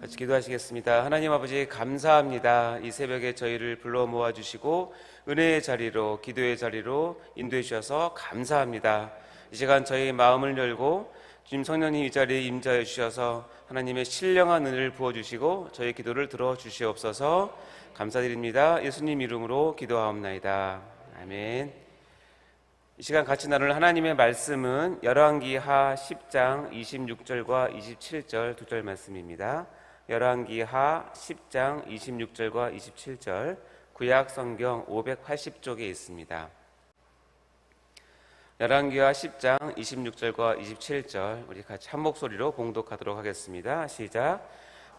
같이 기도하시겠습니다. 하나님 아버지 감사합니다. 이 새벽에 저희를 불러 모아주시고 은혜의 자리로, 기도의 자리로 인도해 주셔서 감사합니다. 이 시간 저희 마음을 열고 주님 성령님 이 자리에 임재해 주셔서 하나님의 신령한 은혜를 부어주시고 저희 기도를 들어주시옵소서. 감사드립니다. 예수님 이름으로 기도하옵나이다. 아멘. 이 시간 같이 나눌 하나님의 말씀은 열왕기하 10장 26절과 27절 두 절 말씀입니다. 열왕기하 10장 26절과 27절 구약 성경 580쪽에 있습니다. 열왕기하 10장 26절과 27절 우리 같이 한 목소리로 봉독하도록 하겠습니다. 시작.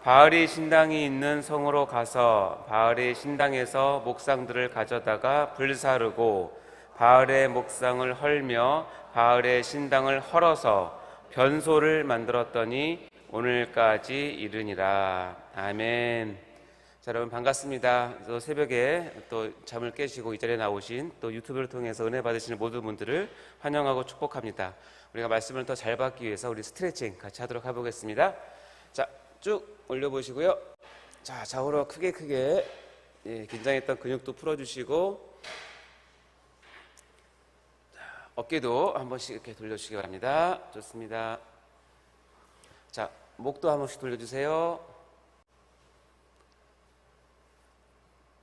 바알의 신당이 있는 성으로 가서 바알의 신당에서 목상들을 가져다가 불사르고 바알의 목상을 헐며 바알의 신당을 헐어서 변소를 만들었더니 오늘까지 이르니라. 아멘. 자, 여러분 반갑습니다. 또 새벽에 또 잠을 깨시고 이 자리에 나오신 또 유튜브를 통해서 은혜 받으시는 모든 분들을 환영하고 축복합니다. 우리가 말씀을 더 잘 받기 위해서 우리 스트레칭 같이 하도록 해보겠습니다. 자, 쭉 올려보시고요. 자, 좌우로 크게 긴장했던 근육도 풀어주시고 어깨도 한 번씩 이렇게 돌려주시기 바랍니다. 좋습니다. 자, 목도 한 번씩 돌려주세요.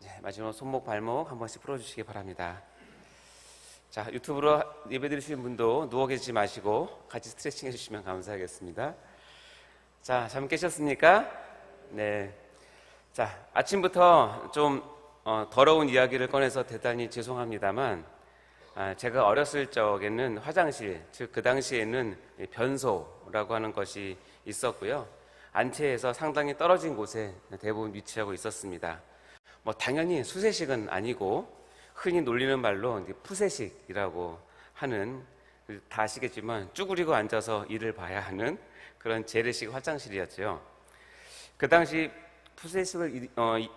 네, 마지막 손목, 발목 한 번씩 풀어주시기 바랍니다. 자, 유튜브로 예배 드리시는 분도 누워 계시지 마시고 같이 스트레칭 해주시면 감사하겠습니다. 자, 잠 깨셨습니까? 네. 자, 아침부터 좀 더러운 이야기를 꺼내서 대단히 죄송합니다만 제가 어렸을 적에는 화장실, 즉 그 당시에는 변소라고 하는 것이 있었고요. 안채에서 상당히 떨어진 곳에 대부분 위치하고 있었습니다. 뭐 당연히 수세식은 아니고 흔히 놀리는 말로 푸세식이라고 하는, 다 아시겠지만 쭈그리고 앉아서 일을 봐야 하는 그런 재래식 화장실이었죠. 그 당시 푸세식을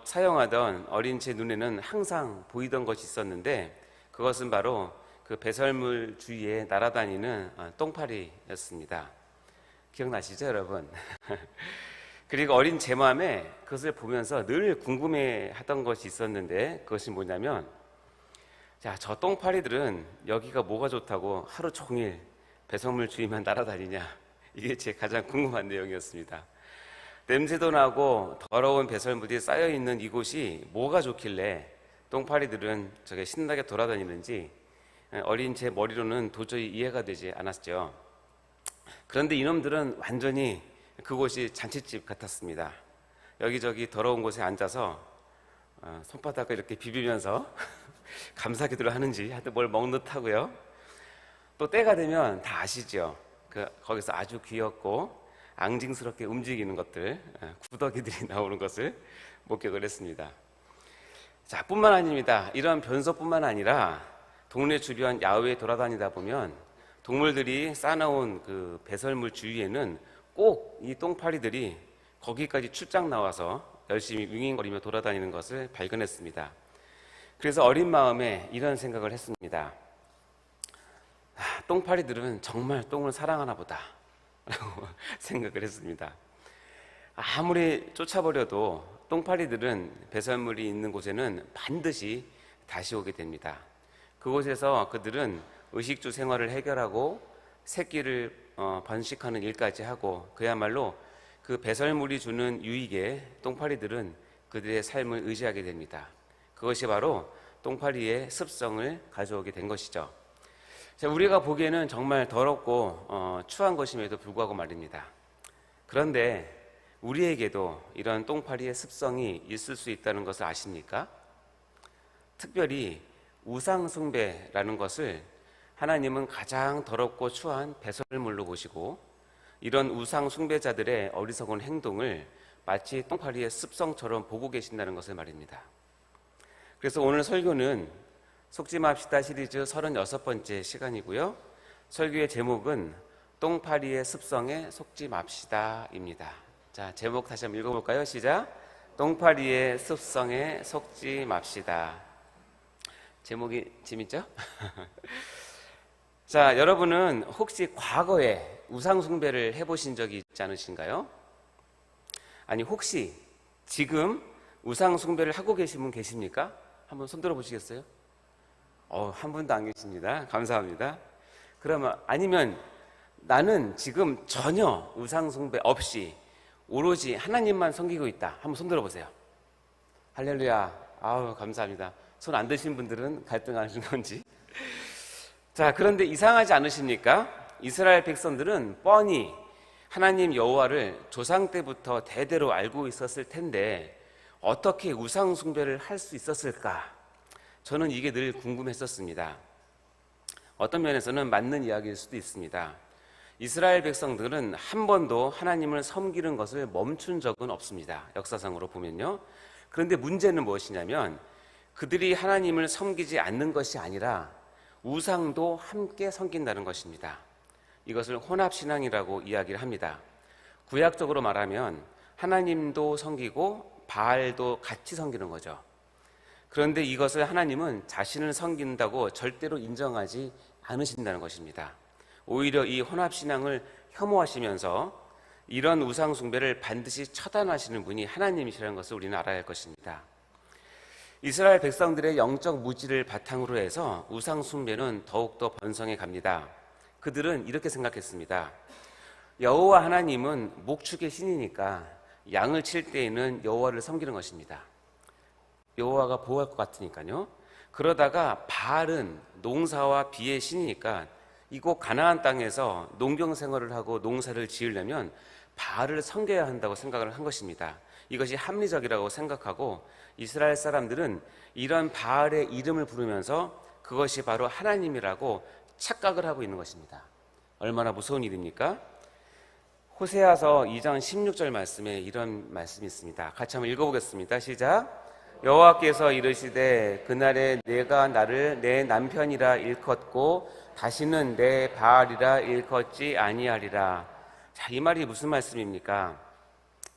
사용하던 어린 제 눈에는 항상 보이던 것이 있었는데 그것은 바로 그 배설물 주위에 날아다니는 똥파리였습니다. 기억나시죠, 여러분? 그리고 어린 제 마음에 그것을 보면서 늘 궁금해하던 것이 있었는데 그것이 뭐냐면, 자, 저 똥파리들은 여기가 뭐가 좋다고 하루 종일 배설물 주위만 날아다니냐, 이게 제 가장 궁금한 내용이었습니다. 냄새도 나고 더러운 배설물이 쌓여있는 이곳이 뭐가 좋길래 똥파리들은 저게 신나게 돌아다니는지 어린 제 머리로는 도저히 이해가 되지 않았죠. 그런데 이놈들은 완전히 그곳이 잔칫집 같았습니다. 여기저기 더러운 곳에 앉아서 손바닥을 이렇게 비비면서 감사기도를 하는지 하여튼 뭘 먹는 듯하고요. 또 때가 되면 다 아시죠. 거기서 아주 귀엽고 앙징스럽게 움직이는 것들, 구더기들이 나오는 것을 목격을 했습니다. 자, 뿐만 아닙니다. 이런 변소뿐만 아니라 동네 주변 야외에 돌아다니다 보면 동물들이 싸놓은 그 배설물 주위에는 꼭 이 똥파리들이 거기까지 출장 나와서 열심히 윙윙거리며 돌아다니는 것을 발견했습니다. 그래서 어린 마음에 이런 생각을 했습니다. 똥파리들은 정말 똥을 사랑하나 보다 라고 생각을 했습니다. 아무리 쫓아버려도 똥파리들은 배설물이 있는 곳에는 반드시 다시 오게 됩니다. 그곳에서 그들은 의식주 생활을 해결하고 새끼를 번식하는 일까지 하고 그야말로 그 배설물이 주는 유익에 똥파리들은 그들의 삶을 의지하게 됩니다. 그것이 바로 똥파리의 습성을 가져오게 된 것이죠. 자, 우리가 보기에는 정말 더럽고 추한 것임에도 불구하고 말입니다. 그런데 우리에게도 이런 똥파리의 습성이 있을 수 있다는 것을 아십니까? 특별히 우상숭배라는 것을 하나님은 가장 더럽고 추한 배설물로 보시고 이런 우상숭배자들의 어리석은 행동을 마치 똥파리의 습성처럼 보고 계신다는 것을 말입니다. 그래서 오늘 설교는 속지 맙시다 시리즈 36번째 시간이고요. 설교의 제목은 똥파리의 습성에 속지 맙시다입니다. 자, 제목 다시 한번 읽어볼까요? 시작. 똥파리의 습성에 속지 맙시다. 제목이 재밌죠? 자, 여러분은 혹시 과거에 우상숭배를 해보신 적이 있지 않으신가요? 아니 혹시 지금 우상 숭배를 하고 계신 분 계십니까? 한번 손 들어 보시겠어요? 한 분도 안 계십니다. 감사합니다. 그러면 아니면 나는 지금 전혀 우상 숭배 없이 오로지 하나님만 섬기고 있다. 한번 손 들어 보세요. 할렐루야. 아우 감사합니다. 손 안 드신 분들은 갈등하시는 건지. 자, 그런데 이상하지 않으십니까? 이스라엘 백성들은 뻔히 하나님 여호와를 조상 때부터 대대로 알고 있었을 텐데 어떻게 우상 숭배를 할 수 있었을까? 저는 이게 늘 궁금했었습니다. 어떤 면에서는 맞는 이야기일 수도 있습니다. 이스라엘 백성들은 한 번도 하나님을 섬기는 것을 멈춘 적은 없습니다. 역사상으로 보면요. 그런데 문제는 무엇이냐면 그들이 하나님을 섬기지 않는 것이 아니라 우상도 함께 섬긴다는 것입니다. 이것을 혼합신앙이라고 이야기를 합니다. 구약적으로 말하면 하나님도 섬기고 바알도 같이 섬기는 거죠. 그런데 이것을 하나님은 자신을 섬긴다고 절대로 인정하지 않으신다는 것입니다. 오히려 이 혼합신앙을 혐오하시면서 이런 우상 숭배를 반드시 처단하시는 분이 하나님이시라는 것을 우리는 알아야 할 것입니다. 이스라엘 백성들의 영적 무지를 바탕으로 해서 우상 숭배는 더욱더 번성해 갑니다. 그들은 이렇게 생각했습니다. 여호와 하나님은 목축의 신이니까 양을 칠 때에는 여호와를 섬기는 것입니다. 여호와가 보호할 것 같으니까요. 그러다가 바알은 농사와 비의 신이니까 이곳 가나안 땅에서 농경 생활을 하고 농사를 지으려면 바알을 섬겨야 한다고 생각을 한 것입니다. 이것이 합리적이라고 생각하고 이스라엘 사람들은 이런 바알의 이름을 부르면서 그것이 바로 하나님이라고 착각을 하고 있는 것입니다. 얼마나 무서운 일입니까? 호세아서 2장 16절 말씀에 이런 말씀이 있습니다. 같이 한번 읽어보겠습니다. 시작. 여호와께서 이르시되 그날에 내가 나를 내 남편이라 일컫고 다시는 내 바알이라 일컫지 아니하리라. 자, 이 말이 무슨 말씀입니까?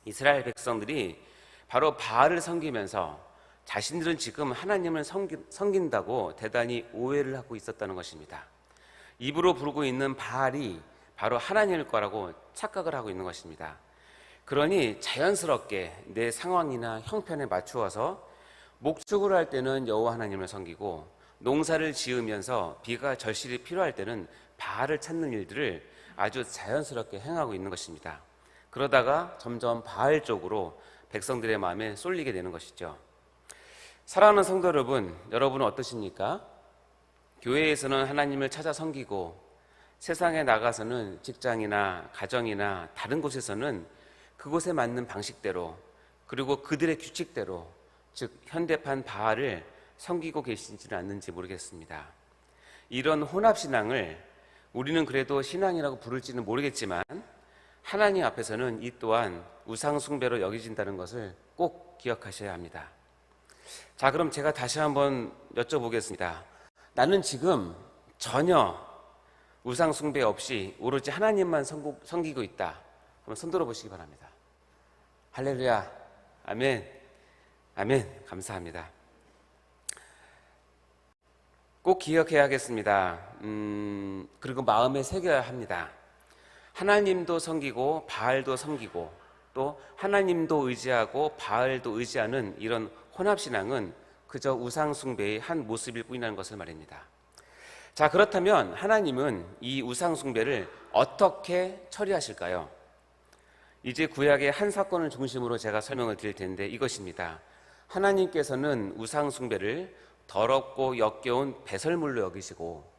이스라엘 백성들이 바로 바알을 섬기면서 자신들은 지금 하나님을 섬긴다고 대단히 오해를 하고 있었다는 것입니다. 입으로 부르고 있는 바알이 바로 하나님일 거라고 착각을 하고 있는 것입니다. 그러니 자연스럽게 내 상황이나 형편에 맞추어서 목축을 할 때는 여호와 하나님을 섬기고 농사를 지으면서 비가 절실히 필요할 때는 바알을 찾는 일들을 아주 자연스럽게 행하고 있는 것입니다. 그러다가 점점 바알 쪽으로 백성들의 마음에 쏠리게 되는 것이죠. 사랑하는 성도 여러분, 여러분은 어떠십니까? 교회에서는 하나님을 찾아 섬기고 세상에 나가서는 직장이나 가정이나 다른 곳에서는 그곳에 맞는 방식대로 그리고 그들의 규칙대로 즉 현대판 바알을 섬기고 계시지는 않는지 모르겠습니다. 이런 혼합신앙을 우리는 그래도 신앙이라고 부를지는 모르겠지만 하나님 앞에서는 이 또한 우상숭배로 여겨진다는 것을 꼭 기억하셔야 합니다. 자, 그럼 제가 다시 한번 여쭤보겠습니다. 나는 지금 전혀 우상숭배 없이 오로지 하나님만 섬기고 있다. 한번 손 들어보시기 바랍니다. 할렐루야. 아멘. 아멘. 감사합니다. 꼭 기억해야 하겠습니다. 그리고 마음에 새겨야 합니다. 하나님도 섬기고 바알도 섬기고 또 하나님도 의지하고 바알도 의지하는 이런 혼합신앙은 그저 우상숭배의 한 모습일 뿐이라는 것을 말입니다. 자, 그렇다면 하나님은 이 우상숭배를 어떻게 처리하실까요? 이제 구약의 한 사건을 중심으로 제가 설명을 드릴 텐데 이것입니다. 하나님께서는 우상숭배를 더럽고 역겨운 배설물로 여기시고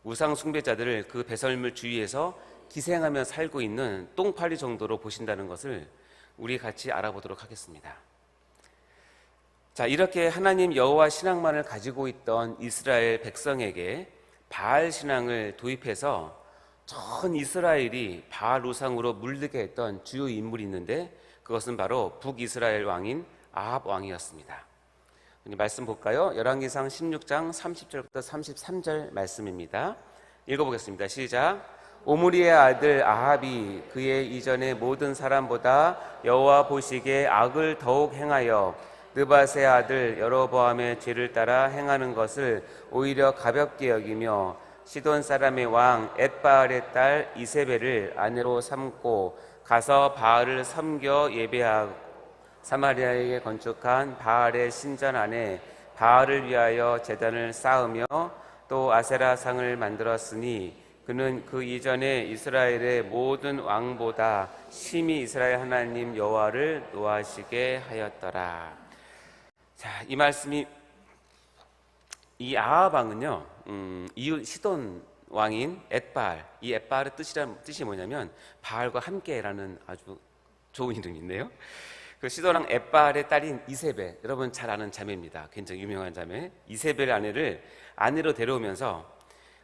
우상숭배자들을 그 배설물 주위에서 기생하며 살고 있는 똥파리 정도로 보신다는 것을 우리 같이 알아보도록 하겠습니다. 자, 이렇게 하나님 여호와 신앙만을 가지고 있던 이스라엘 백성에게 바알 신앙을 도입해서 전 이스라엘이 바알 우상으로 물들게 했던 주요 인물이 있는데 그것은 바로 북이스라엘 왕인 아합 왕이었습니다. 말씀 볼까요? 열왕기상 16장 30절부터 33절 말씀입니다. 읽어보겠습니다. 시작. 오므리의 아들 아합이 그의 이전의 모든 사람보다 여호와 보시기에 악을 더욱 행하여 느밧의 아들 여로보암의 죄를 따라 행하는 것을 오히려 가볍게 여기며 시돈 사람의 왕 엣바알의 딸 이세벨을 아내로 삼고 가서 바알을 섬겨 예배하고 사마리아에게 건축한 바알의 신전 안에 바알을 위하여 제단을 쌓으며 또 아세라상을 만들었으니 그는 그 이전에 이스라엘의 모든 왕보다 심히 이스라엘 하나님 여호와를 노하시게 하였더라. 자, 이 말씀이 이 아합 왕은요, 이웃 시돈 왕인 엣바알, 이 엣바알의 뜻이 뭐냐면 바알과 함께라는 아주 좋은 이름인데요. 그 시돈 왕 엣바알의 딸인 이세벨, 여러분 잘 아는 자매입니다. 굉장히 유명한 자매. 이세벨 아내를 아내로 데려오면서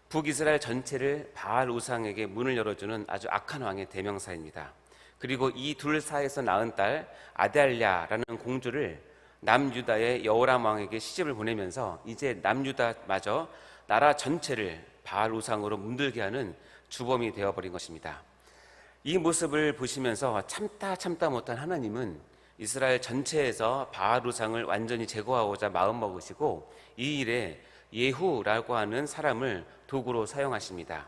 북이스라엘 전체를 바알 우상에게 문을 열어주는 아주 악한 왕의 대명사입니다. 그리고 이 둘 사이에서 낳은 딸 아달랴라는 공주를 남유다의 여호람 왕에게 시집을 보내면서 이제 남유다마저 나라 전체를 바알 우상으로 문들게 하는 주범이 되어버린 것입니다. 이 모습을 보시면서 참다 못한 하나님은 이스라엘 전체에서 바알 우상을 완전히 제거하고자 마음먹으시고 이 일에 예후라고 하는 사람을 도구로 사용하십니다.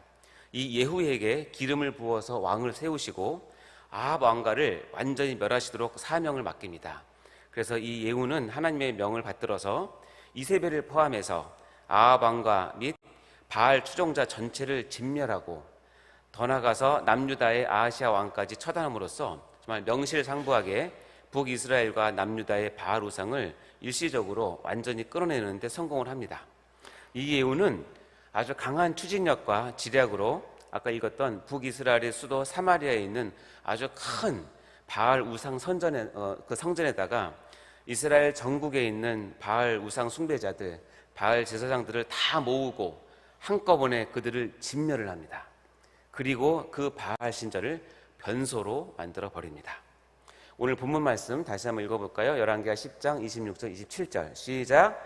이 예후에게 기름을 부어서 왕을 세우시고 아합 왕가를 완전히 멸하시도록 사명을 맡깁니다. 그래서 이 예후는 하나님의 명을 받들어서 이세벨을 포함해서 아합 왕가 및 바알 추종자 전체를 진멸하고 더 나아가서 남유다의 아하시아 왕까지 처단함으로써 정말 명실상부하게 북이스라엘과 남유다의 바알 우상을 일시적으로 완전히 끌어내는 데 성공을 합니다. 이 예후는 아주 강한 추진력과 지략으로 아까 읽었던 북이스라엘의 수도 사마리아에 있는 아주 큰 바알 우상 그 성전에다가 이스라엘 전국에 있는 바알 우상 숭배자들, 바알 제사장들을 다 모으고 한꺼번에 그들을 진멸을 합니다. 그리고 그 바알 신전을 변소로 만들어 버립니다. 오늘 본문 말씀 다시 한번 읽어볼까요? 열왕기하 10장 26절 27절 시작.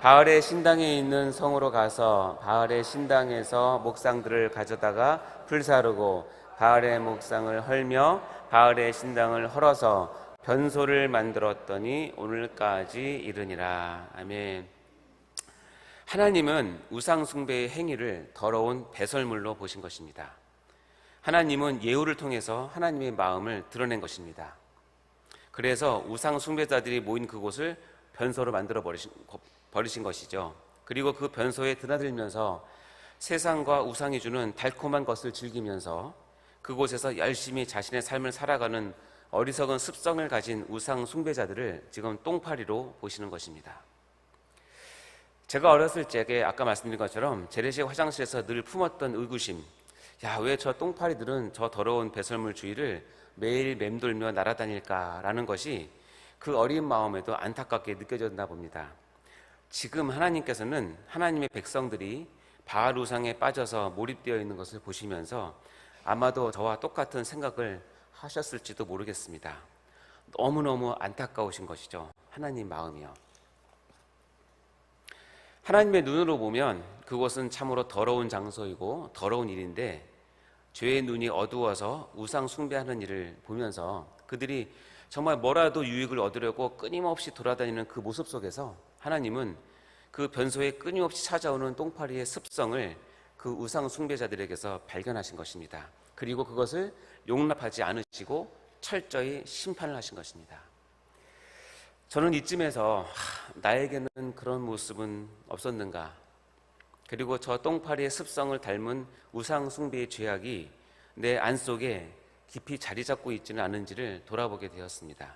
바알의 신당에 있는 성으로 가서 바알의 신당에서 목상들을 가져다가 불사르고 바알의 목상을 헐며 바알의 신당을 헐어서 변소를 만들었더니 오늘까지 이르니라. 아멘. 하나님은 우상 숭배의 행위를 더러운 배설물로 보신 것입니다. 하나님은 예후를 통해서 하나님의 마음을 드러낸 것입니다. 그래서 우상 숭배자들이 모인 그곳을 변소로 만들어 버리신 것이죠. 그리고 그 변소에 드나들면서 세상과 우상이 주는 달콤한 것을 즐기면서 그곳에서 열심히 자신의 삶을 살아가는 어리석은 습성을 가진 우상 숭배자들을 지금 똥파리로 보시는 것입니다. 제가 어렸을 적에 아까 말씀드린 것처럼 재래식 화장실에서 늘 품었던 의구심, 야, 왜 저 똥파리들은 저 더러운 배설물 주위를 매일 맴돌며 날아다닐까라는 것이 그 어린 마음에도 안타깝게 느껴졌나 봅니다. 지금 하나님께서는 하나님의 백성들이 바알 우상에 빠져서 몰입되어 있는 것을 보시면서 아마도 저와 똑같은 생각을 하셨을지도 모르겠습니다. 너무너무 안타까우신 것이죠. 하나님 마음이요. 하나님의 눈으로 보면 그곳은 참으로 더러운 장소이고 더러운 일인데 죄의 눈이 어두워서 우상 숭배하는 일을 보면서 그들이 정말 뭐라도 유익을 얻으려고 끊임없이 돌아다니는 그 모습 속에서 하나님은 그 변소에 끊임없이 찾아오는 똥파리의 습성을 그 우상 숭배자들에게서 발견하신 것입니다. 그리고 그것을 용납하지 않으시고 철저히 심판을 하신 것입니다. 저는 이쯤에서 나에게는 그런 모습은 없었는가? 그리고 저 똥파리의 습성을 닮은 우상 숭배의 죄악이 내 안속에 깊이 자리 잡고 있지는 않은지를 돌아보게 되었습니다.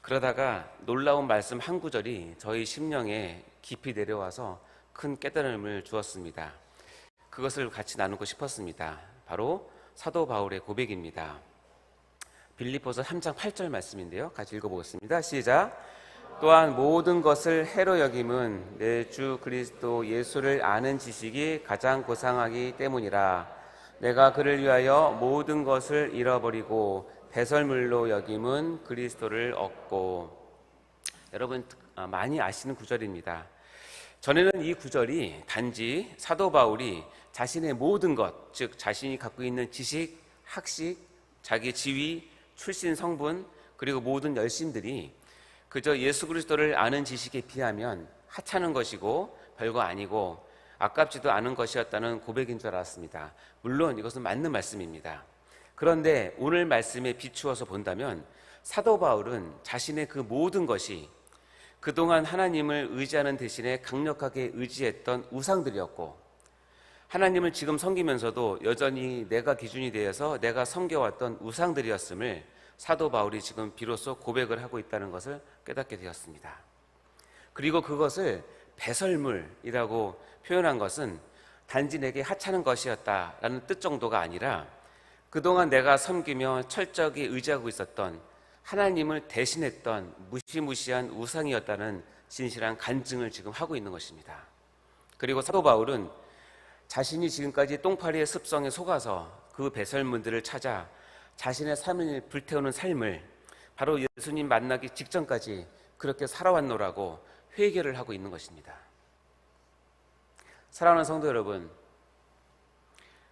그러다가 놀라운 말씀 한 구절이 저희 심령에 깊이 내려와서 큰 깨달음을 주었습니다. 그것을 같이 나누고 싶었습니다. 바로 사도 바울의 고백입니다. 빌립보서 3장 8절 말씀인데요. 같이 읽어보겠습니다. 시작. 또한 모든 것을 해로 여김은 내 주 그리스도 예수를 아는 지식이 가장 고상하기 때문이라. 내가 그를 위하여 모든 것을 잃어버리고 배설물로 여김은 그리스도를 얻고. 여러분 많이 아시는 구절입니다. 전에는 이 구절이 단지 사도 바울이 자신의 모든 것, 즉 자신이 갖고 있는 지식, 학식, 자기 지위, 출신 성분, 그리고 모든 열심들이 그저 예수 그리스도를 아는 지식에 비하면 하찮은 것이고 별거 아니고 아깝지도 않은 것이었다는 고백인 줄 알았습니다. 물론 이것은 맞는 말씀입니다. 그런데 오늘 말씀에 비추어서 본다면 사도 바울은 자신의 그 모든 것이 그동안 하나님을 의지하는 대신에 강력하게 의지했던 우상들이었고, 하나님을 지금 섬기면서도 여전히 내가 기준이 되어서 내가 섬겨왔던 우상들이었음을 사도 바울이 지금 비로소 고백을 하고 있다는 것을 깨닫게 되었습니다. 그리고 그것을 배설물이라고 표현한 것은 단지 내게 하찮은 것이었다라는 뜻 정도가 아니라 그동안 내가 섬기며 철저하게 의지하고 있었던 하나님을 대신했던 무시무시한 우상이었다는 진실한 간증을 지금 하고 있는 것입니다. 그리고 사도 바울은 자신이 지금까지 똥파리의 습성에 속아서 그 배설물들을 찾아 자신의 삶을 불태우는 삶을 바로 예수님 만나기 직전까지 그렇게 살아왔노라고 회개를 하고 있는 것입니다. 사랑하는 성도 여러분,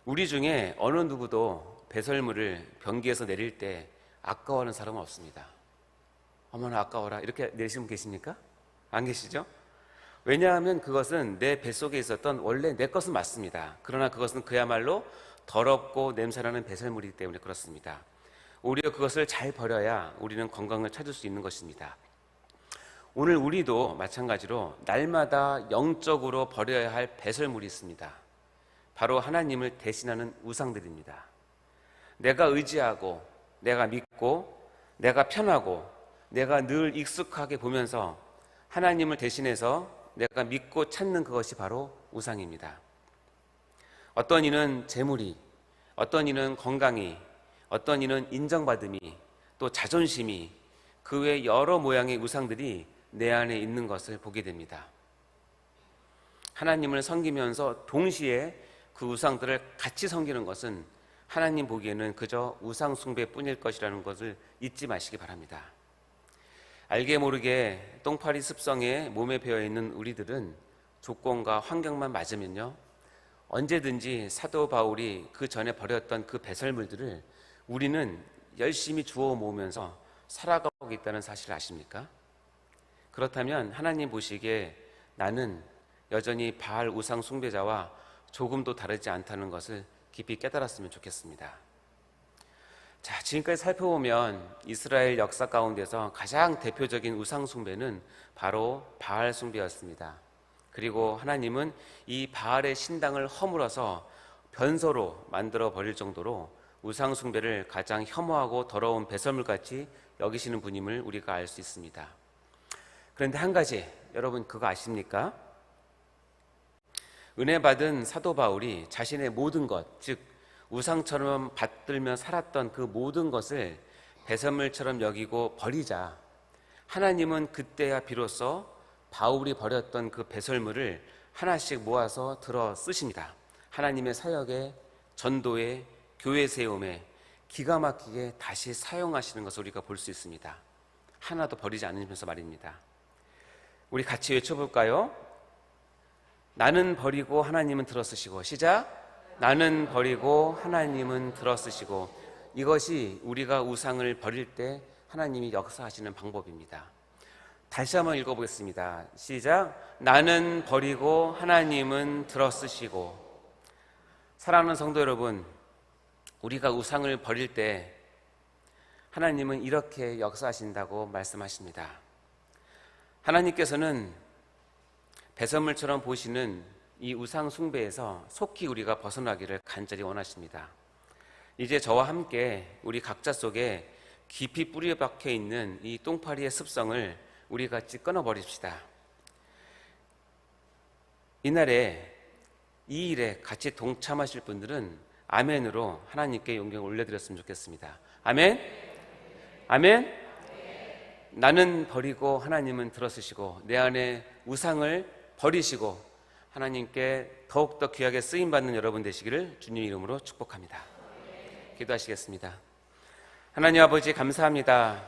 우리 중에 어느 누구도 배설물을 변기에서 내릴 때 아까워하는 사람은 없습니다. 어머나 아까워라 이렇게 내리시는 분 계십니까? 안 계시죠? 왜냐하면 그것은 내 뱃속에 있었던 원래 내 것은 맞습니다. 그러나 그것은 그야말로 더럽고 냄새나는 배설물이기 때문에 그렇습니다. 오히려 그것을 잘 버려야 우리는 건강을 찾을 수 있는 것입니다. 오늘 우리도 마찬가지로 날마다 영적으로 버려야 할 배설물이 있습니다. 바로 하나님을 대신하는 우상들입니다. 내가 의지하고 내가 믿고 내가 편하고 내가 늘 익숙하게 보면서 하나님을 대신해서 내가 믿고 찾는 그것이 바로 우상입니다. 어떤 이는 재물이, 어떤 이는 건강이, 어떤 이는 인정받음이, 또 자존심이, 그 외 여러 모양의 우상들이 내 안에 있는 것을 보게 됩니다. 하나님을 섬기면서 동시에 그 우상들을 같이 섬기는 것은 하나님 보기에는 그저 우상 숭배뿐일 것이라는 것을 잊지 마시기 바랍니다. 알게 모르게 똥파리 습성에 몸에 배어있는 우리들은 조건과 환경만 맞으면요, 언제든지 사도 바울이 그 전에 버렸던 그 배설물들을 우리는 열심히 주워 모으면서 살아가고 있다는 사실을 아십니까? 그렇다면 하나님 보시기에 나는 여전히 바알 우상 숭배자와 조금도 다르지 않다는 것을 깊이 깨달았으면 좋겠습니다. 자, 지금까지 살펴보면 이스라엘 역사 가운데서 가장 대표적인 우상 숭배는 바로 바알 숭배였습니다. 그리고 하나님은 이 바알의 신당을 허물어서 변소로 만들어 버릴 정도로 우상 숭배를 가장 혐오하고 더러운 배설물같이 여기시는 분임을 우리가 알 수 있습니다. 그런데 한 가지, 여러분 그거 아십니까? 은혜 받은 사도 바울이 자신의 모든 것, 즉 우상처럼 받들며 살았던 그 모든 것을 배설물처럼 여기고 버리자 하나님은 그때야 비로소 바울이 버렸던 그 배설물을 하나씩 모아서 들어 쓰십니다. 하나님의 사역에, 전도에, 교회 세움에 기가 막히게 다시 사용하시는 것을 우리가 볼 수 있습니다. 하나도 버리지 않으면서 말입니다. 우리 같이 외쳐볼까요? 나는 버리고 하나님은 들어 쓰시고. 시작! 나는 버리고 하나님은 들어 쓰시고. 이것이 우리가 우상을 버릴 때 하나님이 역사하시는 방법입니다. 다시 한번 읽어보겠습니다. 시작! 나는 버리고 하나님은 들어 쓰시고. 사랑하는 성도 여러분, 우리가 우상을 버릴 때 하나님은 이렇게 역사하신다고 말씀하십니다. 하나님께서는 배설물처럼 보시는 이 우상 숭배에서 속히 우리가 벗어나기를 간절히 원하십니다. 이제 저와 함께 우리 각자 속에 깊이 뿌리 박혀 있는 이 똥파리의 습성을 우리 같이 끊어버립시다. 이날에 이 일에 같이 동참하실 분들은 아멘으로 하나님께 영광을 올려드렸으면 좋겠습니다. 아멘? 아멘? 나는 버리고 하나님은 들어쓰시고 내 안에 우상을 버리시고 하나님께 더욱더 귀하게 쓰임받는 여러분 되시기를 주님 이름으로 축복합니다. 기도하시겠습니다. 하나님 아버지 감사합니다.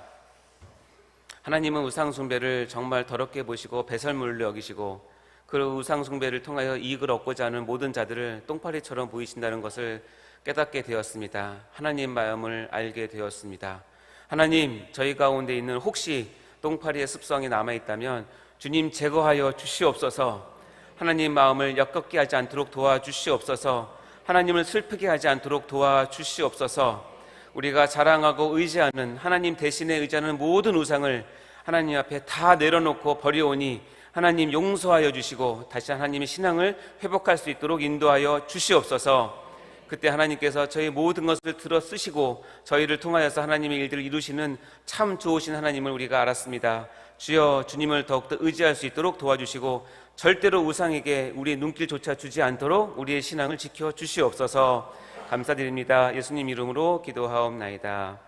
하나님은 우상 숭배를 정말 더럽게 보시고 배설물로 여기시고 그 우상 숭배를 통하여 이익을 얻고자 하는 모든 자들을 똥파리처럼 보이신다는 것을 깨닫게 되었습니다. 하나님 마음을 알게 되었습니다. 하나님, 저희 가운데 있는 혹시 똥파리의 습성이 남아있다면 주님 제거하여 주시옵소서. 하나님 마음을 엮겁게 하지 않도록 도와주시옵소서. 하나님을 슬프게 하지 않도록 도와주시옵소서. 우리가 자랑하고 의지하는 하나님 대신에 의지하는 모든 우상을 하나님 앞에 다 내려놓고 버려오니 하나님 용서하여 주시고 다시 하나님의 신앙을 회복할 수 있도록 인도하여 주시옵소서. 그때 하나님께서 저희 모든 것을 들어 쓰시고 저희를 통하여서 하나님의 일들을 이루시는 참 좋으신 하나님을 우리가 알았습니다. 주여, 주님을 더욱더 의지할 수 있도록 도와주시고 절대로 우상에게 우리의 눈길조차 주지 않도록 우리의 신앙을 지켜 주시옵소서. 감사드립니다. 예수님 이름으로 기도하옵나이다.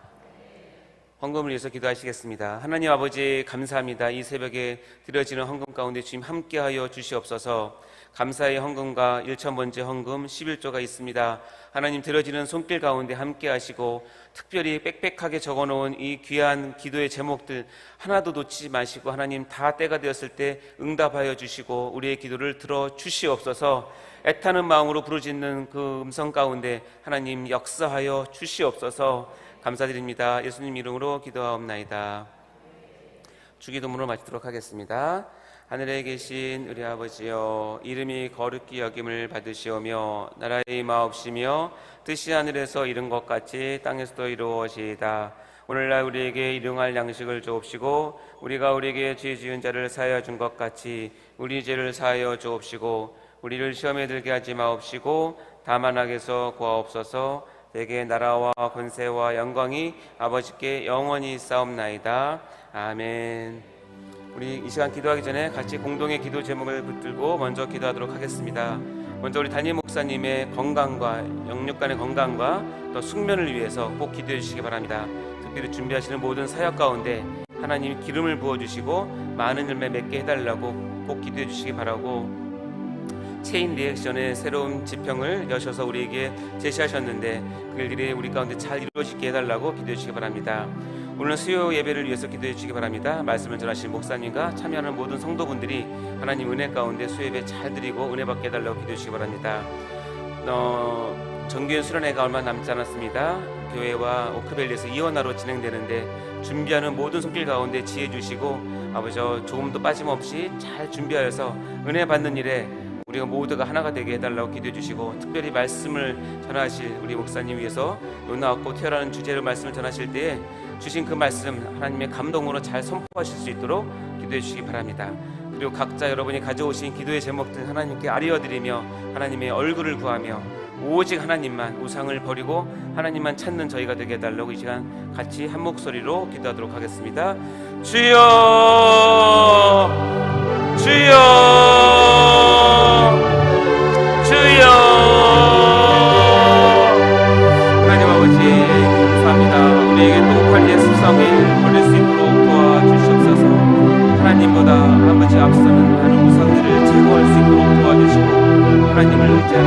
헌금을 위해서 기도하시겠습니다. 하나님 아버지, 감사합니다. 이 새벽에 드려지는 헌금 가운데 주님 함께하여 주시옵소서. 감사의 헌금과 1,000번째 헌금 11조가 있습니다. 하나님, 드려지는 손길 가운데 함께하시고 특별히 빽빽하게 적어놓은 이 귀한 기도의 제목들 하나도 놓치지 마시고 하나님 다 때가 되었을 때 응답하여 주시고 우리의 기도를 들어 주시옵소서. 애타는 마음으로 부르짖는 그 음성 가운데 하나님 역사하여 주시옵소서. 감사드립니다. 예수님 이름으로 기도하옵나이다. 주기도문을 마치도록 하겠습니다. 하늘에 계신 우리 아버지여, 이름이 거룩히 여김을 받으시오며 나라의 임하옵시며 뜻이 하늘에서 이룬 것 같이 땅에서도 이루어지이다. 오늘날 우리에게 일용할 양식을 주옵시고 우리가 우리에게 죄 지은 자를 사하여 준 것 같이 우리 죄를 사하여 주옵시고 우리를 시험에 들게 하지 마옵시고 다만 악에서 구하옵소서. 대개 나라와 권세와 영광이 아버지께 영원히 있사옵나이다. 아멘. 우리 이 시간 기도하기 전에 같이 공동의 기도 제목을 붙들고 먼저 기도하도록 하겠습니다. 먼저 우리 담임 목사님의 건강과 영육간의 건강과 또 숙면을 위해서 꼭 기도해 주시기 바랍니다. 특별히 준비하시는 모든 사역 가운데 하나님 기름을 부어주시고 많은 열매 맺게 해달라고 꼭 기도해 주시기 바라고, 체인 리액션의 새로운 지평을 여셔서 우리에게 제시하셨는데 그 일들이 우리 가운데 잘 이루어지게 해달라고 기도해 주시기 바랍니다. 오늘 수요 예배를 위해서 기도해 주시기 바랍니다. 말씀을 전하신 목사님과 참여하는 모든 성도분들이 하나님 은혜 가운데 수요 예배 잘 드리고 은혜 받게 해달라고 기도해 주시기 바랍니다. 정규현 수련회가 얼마 남지 않았습니다. 교회와 오크밸리에서 이원화로 진행되는데 준비하는 모든 손길 가운데 지혜 주시고 아버지 조금도 빠짐없이 잘 준비하여서 은혜 받는 일에 우리가 모두가 하나가 되게 해달라고 기도해 주시고, 특별히 말씀을 전하실 우리 목사님 위해서 놀라웠고 태어나는 주제로 말씀을 전하실 때에 주신 그 말씀 하나님의 감동으로 잘 선포하실 수 있도록 기도해 주시기 바랍니다. 그리고 각자 여러분이 가져오신 기도의 제목들 하나님께 아뢰어드리며 하나님의 얼굴을 구하며 오직 하나님만, 우상을 버리고 하나님만 찾는 저희가 되게 해달라고 이 시간 같이 한 목소리로 기도하도록 하겠습니다. 주여, 주여, 주여. 하나님 아버지 감사합니다. 우리에게 또 관리의 습성을 버릴 수 있도록 도와주시옵소서. 하나님보다 아버지 앞서는 많은 우상들을 제거할 수 있도록 도와주시고 하나님을 의지하는